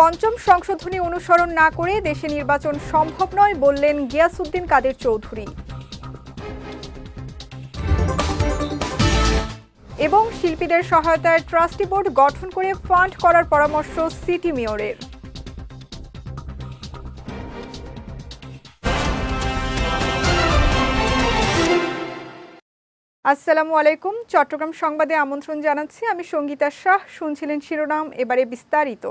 পঞ্চম সংশোধনী অনুসরণ না করে দেশে নির্বাচন সম্ভব নয় বললেন গিয়াসউদ্দিন কাদের চৌধুরী। এবং শিল্পীদের সহায়তায় ট্রাস্টি বোর্ড গঠন করে ফান্ড করার পরামর্শ সিটি মেয়রের। আসসালামু আলাইকুম, চট্টগ্রাম সংবাদে আমন্ত্রণ জানাচ্ছি। আমি সঙ্গীতা শাহ। শুনছিলেন শিরোনাম, এবারে বিস্তারিত।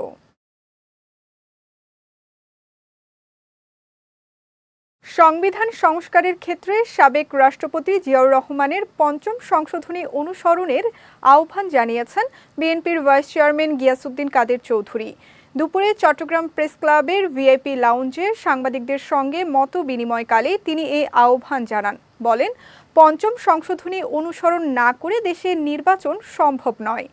সংবিধান সংস্কারের ক্ষেত্রে সাবেক রাষ্ট্রপতি জিয়াউর রহমানের পঞ্চম সংশোধনী অনুসরণের আহ্বান জানিয়েছেন বিএনপির ভাইস চেয়ারম্যান গিয়াসউদ্দিন কাদের চৌধুরী। দুপুরে চট্টগ্রাম প্রেস ক্লাবের ভিআইপি লাউঞ্জে সাংবাদিকদের সঙ্গে মত বিনিময়কালে তিনি এই আহ্বান জানান। বলেন, পঞ্চম সংশোধনী অনুসরণ না করে দেশে নির্বাচন সম্ভব নয়।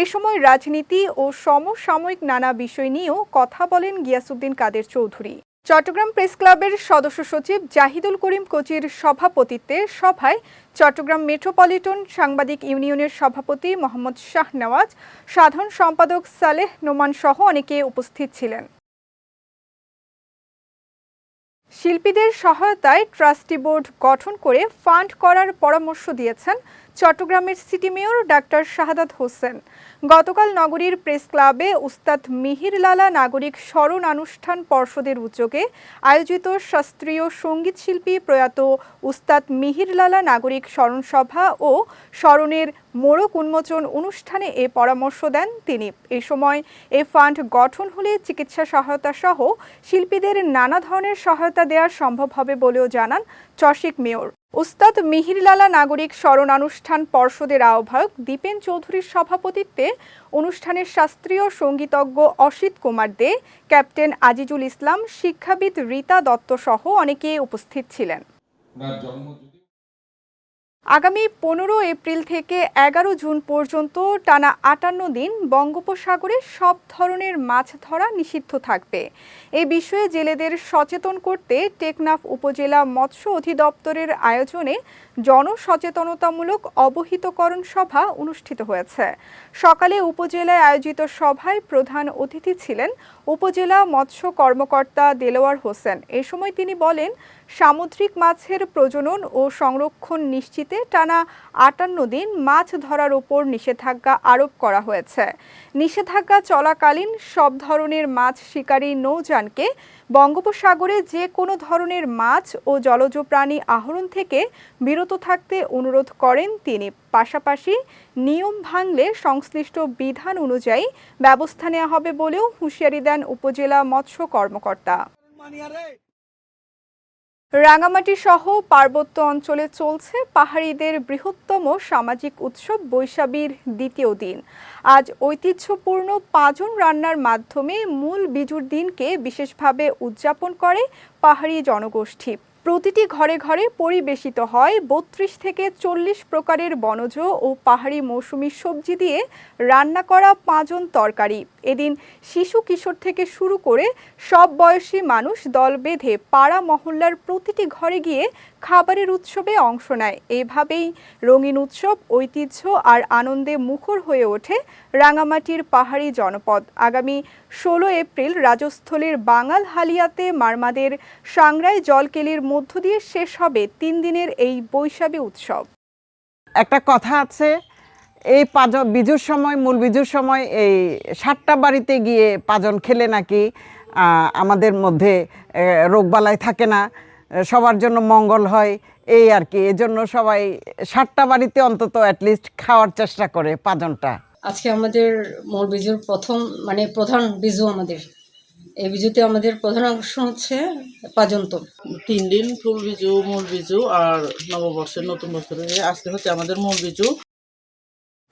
এ সময় রাজনীতি ও সমসাময়িক নানা বিষয় নিয়েও কথা বলেন গিয়াসউদ্দিন কাদের চৌধুরী। চট্টগ্রাম প্রেস ক্লাবের সদস্য সচিব জাহিদুল করিম কোচির সভাপতিত্বে সভায় চট্টগ্রাম মেট্রোপলিটন সাংবাদিক ইউনিয়নের সভাপতি মোহাম্মদ শাহনেওয়াজ, সাধারণ সম্পাদক সালেহ নোমান সহ অনেকে উপস্থিত ছিলেন। শিল্পীদের সহায়তায় ট্রাস্টি বোর্ড গঠন করে ফান্ড করার পরামর্শ দিয়েছেন চট্টগ্রামের city mayor doctor Shahadat Hossain. গতকাল নগরীর প্রেস ক্লাবে উস্তাদ মিহির লালা নাগরিক স্মরণ অনুষ্ঠান পর্ষদের উদ্যোগে আয়োজিত শাস্ত্রীয় সঙ্গীত শিল্পী প্রয়াত উস্তাদ মিহির লালা নাগরিক স্মরণ সভা ও স্মরণের মোড়ক উন্মোচন অনুষ্ঠানে এ পরামর্শ দেন তিনি। এ সময় এ ফান্ড গঠন হলে চিকিৎসা সহায়তা সহ শিল্পীদের নানা ধরনের সহায়তা দেওয়া সম্ভব হবে বলেও জানান চসিক মেয়র। উস্তাদ মিহির লালা নাগরিক স্মরণ অনুষ্ঠান পর্ষদের আহ্বায়ক দীপেন চৌধুরীর সভাপতিত্বে অনুষ্ঠানের শাস্ত্রীয় সঙ্গীতজ্ঞ অসিত কুমার দে, ক্যাপ্টেন আজিজুল ইসলাম, শিক্ষাবিদ রীতা দত্ত সহ অনেকে উপস্থিত ছিলেন। আগামী 15 এপ্রিল থেকে 11 জুন পর্যন্ত টানা 58 দিন বঙ্গোপসাগরে সব ধরনের মাছ ধরা নিষিদ্ধ থাকবে। এই বিষয়ে জেলেদের সচেতন করতে টেকনাফ উপজেলা মৎস্য অধিদপ্তরের আয়োজনে জনসচেতনতামূলক অবহিতকরণ সভা অনুষ্ঠিত হয়েছে। সকালে উপজেলায় আয়োজিত সভায় প্রধান অতিথি ছিলেন উপজেলা মৎস্য কর্মকর্তা দেলোয়ার হোসেন। এ সময় তিনি বলেন, সামুদ্রিক মাছের প্রজনন ও সংরক্ষণ নিশ্চিতে টানা 58 দিন মাছ ধরার উপর নিষেধাজ্ঞা আরোপ করা হয়েছে। নিষেধাজ্ঞা চলাকালীন সব ধরনের মাছ শিকারী নৌযানকে বঙ্গোপসাগরে যে কোনো ধরনের মাছ ও জলজ প্রাণী আহরণ থেকে বিরত থাকতে অনুরোধ করেন তিনি। পাশাপাশি নিয়ম ভাঙলে সংশ্লিষ্ট বিধান অনুযায়ী ব্যবস্থা নেওয়া হবে বলেও হুঁশিয়ারি দেন উপজেলা মৎস্য কর্মকর্তা। রাঙামাটি সহ পার্বত্য অঞ্চলে চলছে পাহাড়িদের বৃহত্তম সামাজিক উৎসব বৈশাখীর দ্বিতীয় দিন। আজ ঐতিহ্যপূর্ণ পাজন রান্নার মাধ্যমে মূল বিজুর দিনকে বিশেষভাবে উদযাপন করে পাহাড়ি জনগোষ্ঠী। প্রতিটি ঘরে ঘরে পরিবেশিত হয় 32 থেকে 40 প্রকারের বনজ ও পাহাড়ি মৌসুমি সবজি দিয়ে রান্না করা পাঁজন তরকারি। এদিন শিশু কিশোর থেকে শুরু করে সব বয়সী মানুষ দল বেঁধে পাড়া মহল্লার প্রতিটি ঘরে গিয়ে খাবারের উৎসবে অংশ নেয়। এভাবেই রঙিন উৎসব, ঐতিহ্য আর আনন্দে মুখর হয়ে ওঠে রাঙামাটির পাহাড়ি জনপদ। আগামী 16 এপ্রিল রাজস্থলীর বাঙাল হালিয়াতে মারমাদের সাংরাই জলকেলির মধ্য দিয়ে শেষ হবে 3 দিনের এই বৈশাখী উৎসব। একটা কথা আছে, এই বিজুর সময়, মূল বিজুর সময় এই 7টা বাড়িতে গিয়ে পাজন খেলে নাকি আমাদের মধ্যে রোগবালাই থাকে না, সবার জন্য মঙ্গল হয়, এই আর কি। এজন্য সবাই 7টা বাড়িতে অন্তত অ্যাটলিস্ট খাওয়ার চেষ্টা করে পাজনটা। আজকে আমাদের মূল বিজুর প্রধান বিজু। আমাদের এই বিজুতে আমাদের প্রধান আকর্ষণ হচ্ছে পাজন্ত। 3 দিন ফুল বিজু, মূল বিজু আর নববর্ষের নতুন বছরের আজকে হচ্ছে আমাদের মূল বিজু।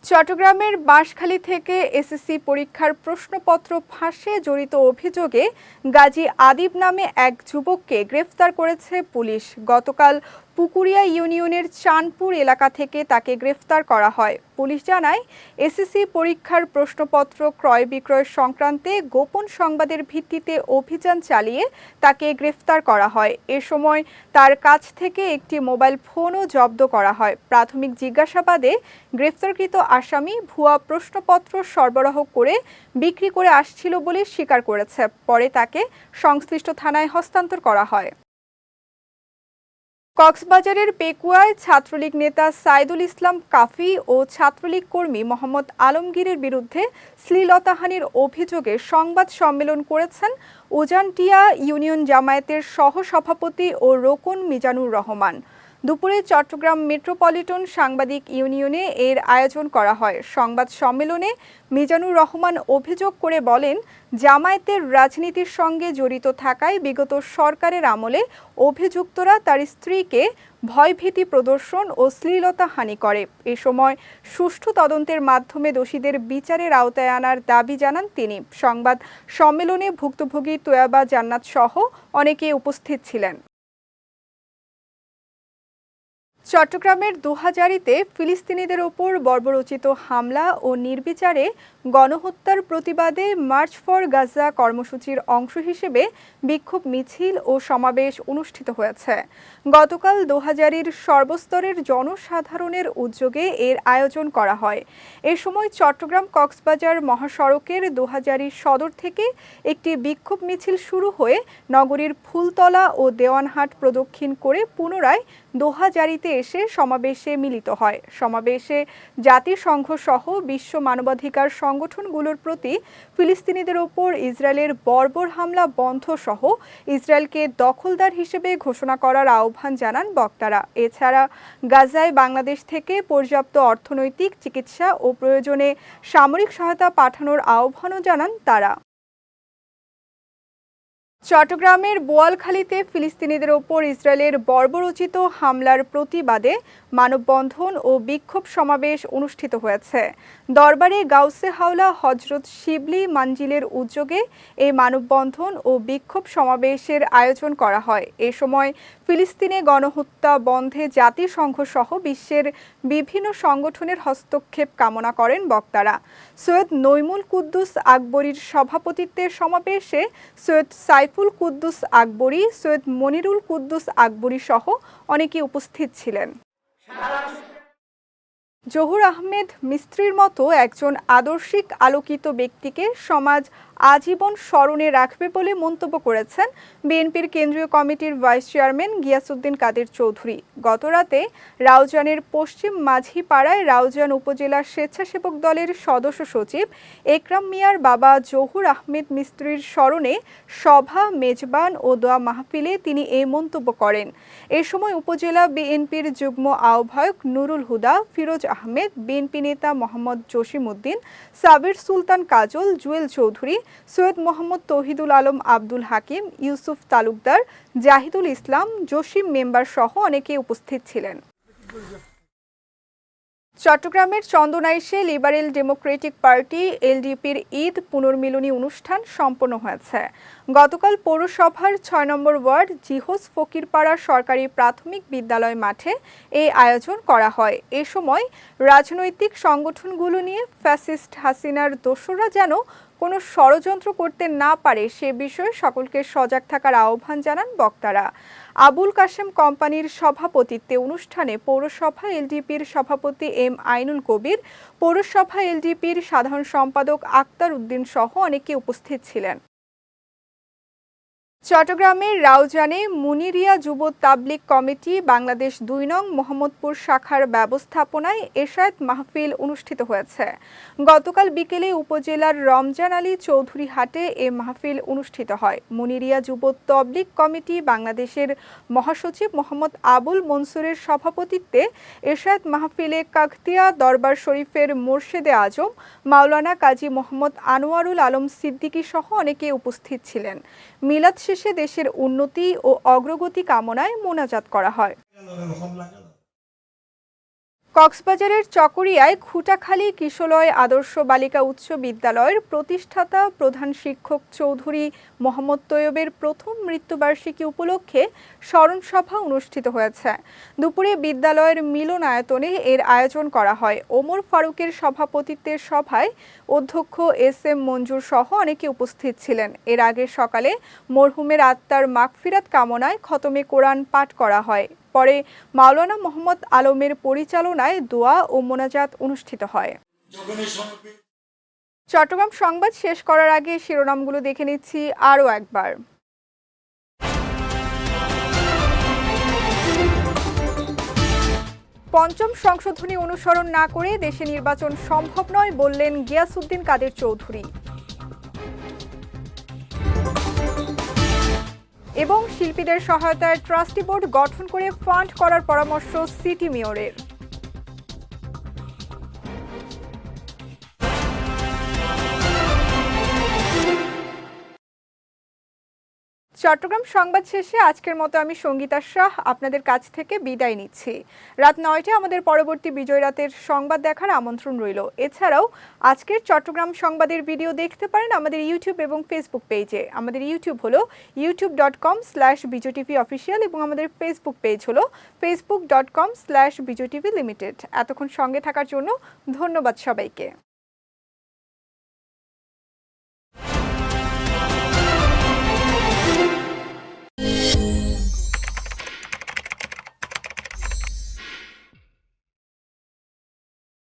চট্টগ্রামের বাঁশখালী থেকে এসএসসি পরীক্ষার প্রশ্নপত্র ফাঁসে জড়িত অভিযোগে গাজী আদিব নামে এক যুবককে গ্রেফতার করেছে পুলিশ। গতকাল পুকুরিয়া ইউনিয়নের চাঁদপুর এলাকা থেকে তাকে গ্রেফতার করা হয়। পুলিশ জানায়, এসএসসি পরীক্ষার প্রশ্নপত্র ক্রয় বিক্রয় সংক্রান্তে গোপন সংবাদের ভিত্তিতে অভিযান চালিয়ে তাকে গ্রেফতার করা হয়। এ সময় তার কাছ থেকে একটি মোবাইল ফোনও জব্দ করা হয়। প্রাথমিক জিজ্ঞাসাবাদে গ্রেফতারকৃত আসামি ভুয়া প্রশ্নপত্র সরবরাহ করে বিক্রি করে আসছিল বলে স্বীকার করেছে। পরে তাকে সংশ্লিষ্ট থানায় হস্তান্তর করা হয়। কক্সবাজারের পেকুয়ায় ছাত্রলীগ নেতা সাইদুল ইসলাম কাফি ও ছাত্রলীগ কর্মী মোহাম্মদ আলমগীরের বিরুদ্ধে শ্লীলতাহানির অভিযোগে সংবাদ সম্মেলন করেছেন উজানটিয়া ইউনিয়ন জামায়াতের সহসভাপতি ও রোকন মিজানুর রহমান। দুপুরে চট্টগ্রাম মেট্রোপলিটন সাংবাদিক ইউনিয়নে এর আয়োজন করা হয়। সংবাদ সম্মেলনে মিজানুর রহমান অভিযোগ করে বলেন, জামায়াতের রাজনীতির সঙ্গে জড়িত থাকায় বিগত সরকারের আমলে অভিযুক্তরা তার স্ত্রীকে ভয়ভীতি প্রদর্শন ও শ্লীলতাহানি করে। এ সময় সুষ্ঠু তদন্তের মাধ্যমে দোষীদের বিচারের আওতায় আনার দাবি জানান তিনি। সংবাদ সম্মেলনে ভুক্তভোগী তোয়াবা জান্নাত সহ অনেকে উপস্থিত ছিলেন। চট্টগ্রামের দুহাজারীতে ফিলিস্তিনিদের ওপর বর্বরোচিত হামলা ও নির্বিচারে গণহত্যার প্রতিবাদে মার্চ ফর গাজা কর্মসূচির অংশ হিসেবে বিক্ষোভ মিছিল ও সমাবেশ অনুষ্ঠিত হয়েছে। গতকাল দুহাজারীর সর্বস্তরের জনসাধারণের উদ্যোগে এর আয়োজন করা হয়। এ সময় চট্টগ্রাম কক্সবাজার মহাসড়কের দুহাজারী সদর থেকে একটি বিক্ষোভ মিছিল শুরু হয়ে নগরীর ফুলতলা ও দেওয়ানহাট প্রদক্ষিণ করে পুনরায় দুহাজারীতে এসে সমাবেশে মিলিত হয়। সমাবেশে জাতিসংঘ সহ বিশ্ব মানবাধিকার সংগঠনগুলোর প্রতি ফিলিস্তিনিদের ওপর ইসরায়েলের বর্বর হামলা বন্ধ সহ ইসরায়েলকে দখলদার হিসেবে ঘোষণা করার আহ্বান জানান বক্তারা। এছাড়া গাজায় বাংলাদেশ থেকে পর্যাপ্ত অর্থনৈতিক, চিকিৎসা ও প্রয়োজনে সামরিক সহায়তা পাঠানোর আহ্বানও জানান তারা। চট্টগ্রামের বোয়ালখালীতে ফিলিস্তিনিদের ওপর ইসরায়েলের বর্বরোচিত হামলার প্রতিবাদে মানববন্ধন ও বিক্ষোভ সমাবেশ অনুষ্ঠিত হয়েছে। দরবারে গাউসে হাওলা হজরত শিবলি মানজিলের উদ্যোগে এই মানববন্ধন ও বিক্ষোভ সমাবেশের আয়োজন করা হয়। এ সময় ফিলিস্তিনে গণহত্যা বন্ধে জাতিসংঘ সহ বিশ্বের বিভিন্ন সংগঠনের হস্তক্ষেপ কামনা করেন বক্তারা। সৈয়দ নইমুল কুদ্দুস আকবরীর সভাপতিত্বে সমাবেশে সৈয়দ সাইফুল কুদ্দুস আকবরী, সৈয়দ মনিরুল কুদ্দুস আকবরী সহ অনেকে উপস্থিত ছিলেন। জহুর আহমেদ মিস্ত্রির মতো একজন আদর্শিক আলোকিত ব্যক্তিকে সমাজ আজীবন স্মরণে রাখবে বলে মন্তব্য করেছেন বিএনপির কেন্দ্রীয় কমিটির ভাইস চেয়ারম্যান গিয়াসউদ্দিন কাদের চৌধুরী। গতরাতে রাউজানের পশ্চিম মাঝিপাড়ায় রাউজান উপজেলা স্বেচ্ছাসেবক দলের সদস্য সচিব একরাম মিয়ার বাবা জহুর আহমেদ মিস্ত্রির স্মরণে সভা, মেজবান ও দোয়া মাহফিলে তিনি এই মন্তব্য করেন। এ সময় উপজেলা বিএনপির যুগ্ম আহ্বায়ক নুরুল হুদা, ফিরোজ আহমেদ, বিএনপি নেতা মোহাম্মদ জসিম উদ্দিন, সাবির সুলতান কাজল, জুয়েল চৌধুরী, সৈয়দ মোহাম্মদ তৌহিদুল আলম, আব্দুল হাকিম, ইউসুফ তালুকদার, জাহিদুল ইসলাম, জসিম মেম্বার সহ অনেকে উপস্থিত ছিলেন। চট্টগ্রামের চন্দনাইশে লিবারেল ডেমোক্রেটিক পার্টি এলডিপির ঈদ পুনর্মিলনী অনুষ্ঠান সম্পন্ন হয়েছে। গতকাল পৌরসভার ৬ নম্বর ওয়ার্ড জিহোস ফকিরপাড়া সরকারি প্রাথমিক বিদ্যালয় মাঠে এই আয়োজন করা হয়। এ সময় রাজনৈতিক সংগঠনগুলো নিয়ে ফ্যাসিস্ট হাসিনার দোসররা যেন কোনো ষড়যন্ত্র করতে না পারে সে বিষয়ে সকলকে সজাগ থাকার আহ্বান জানান বক্তারা। আবুল কাশেম কোম্পানির সভাপতিত্বে অনুষ্ঠানে পৌরসভা এলডিপির সভাপতি এম আইনুল কবির, পৌরসভা এলডিপির সাধারণ সম্পাদক আক্তার উদ্দিন সহ অনেকে উপস্থিত ছিলেন। চট্টগ্রামের রাউজানে মুনিরিয়া যুব তাবলিগ কমিটি বাংলাদেশ ২ নং মোহাম্মদপুর শাখার ব্যবস্থাপনায় এশায়েত মাহফিল অনুষ্ঠিত হয়েছে। গতকাল বিকেলে উপজেলার রমজান আলী চৌধুরী হাটে এ মাহফিল অনুষ্ঠিত হয়। মুনিরিয়া যুব তাবলিগ কমিটি বাংলাদেশের মহাসচিব মোহাম্মদ আবুল মনসুরের সভাপতিত্বে এশায়েত মাহফিলে কাকতিয়া দরবার শরীফের মোর্শেদে আজম, মাওলানা কাজী মোহাম্মদ আনোয়ারুল আলম সিদ্দিকী সহ অনেকে উপস্থিত ছিলেন। মিলাদ শেষে দেশের উন্নতি ও অগ্রগতি কামনায় মোনাজাত করা হয়। কক্সবাজারের চকরিয়ায় খুঁটাখালী কিশলয় আদর্শ বালিকা উচ্চ বিদ্যালয়ের প্রতিষ্ঠাতা প্রধান শিক্ষক চৌধুরী মোহাম্মদ তৈয়বের প্রথম মৃত্যুবার্ষিকী উপলক্ষে স্মরণসভা অনুষ্ঠিত হয়েছে। দুপুরে বিদ্যালয়ের মিলনায়তনে এর আয়োজন করা হয়। ওমর ফারুকের সভাপতিত্বের সভায় অধ্যক্ষ SM মঞ্জুর সহ অনেকে উপস্থিত ছিলেন। এর আগে সকালে মরহুমের আত্মার মাগফিরাত কামনায় খতমে কোরআন পাঠ করা হয়। পরে মাওলানা মোহাম্মদ আলমের পরিচালনায় দোয়া ও মোনাজাত অনুষ্ঠিত হয়। চট্টগ্রাম সংবাদ শেষ করার আগে শিরোনামগুলো দেখে নিচ্ছি আরও একবার। পঞ্চম সংশোধনী অনুসরণ না করে দেশে নির্বাচন সম্ভব নয় বললেন গিয়াসউদ্দিন কাদের চৌধুরী। এবং শিল্পীদের সহায়তায় ট্রাস্টি বোর্ড গঠন করে ফান্ড করার পরামর্শ সিটি মেয়রের। চট্টগ্রাম সংবাদ শেষে আজকের মতো আমি সঙ্গীতা শাহ আপনাদের কাছ থেকে বিদায় নিচ্ছি। রাত 9টায় আমাদের পরবর্তী বিজয় রাতের সংবাদ দেখার আমন্ত্রণ রইল। এছাড়াও আজকের চট্টগ্রাম সংবাদের ভিডিও দেখতে পারেন আমাদের ইউটিউব এবং ফেসবুক পেজে। আমাদের ইউটিউব হলো youtube.com/bijotv-official এবং আমাদের ফেসবুক পেজ হলো facebook.com/bijotv limited। এতক্ষণ সঙ্গে থাকার জন্য ধন্যবাদ সবাইকে।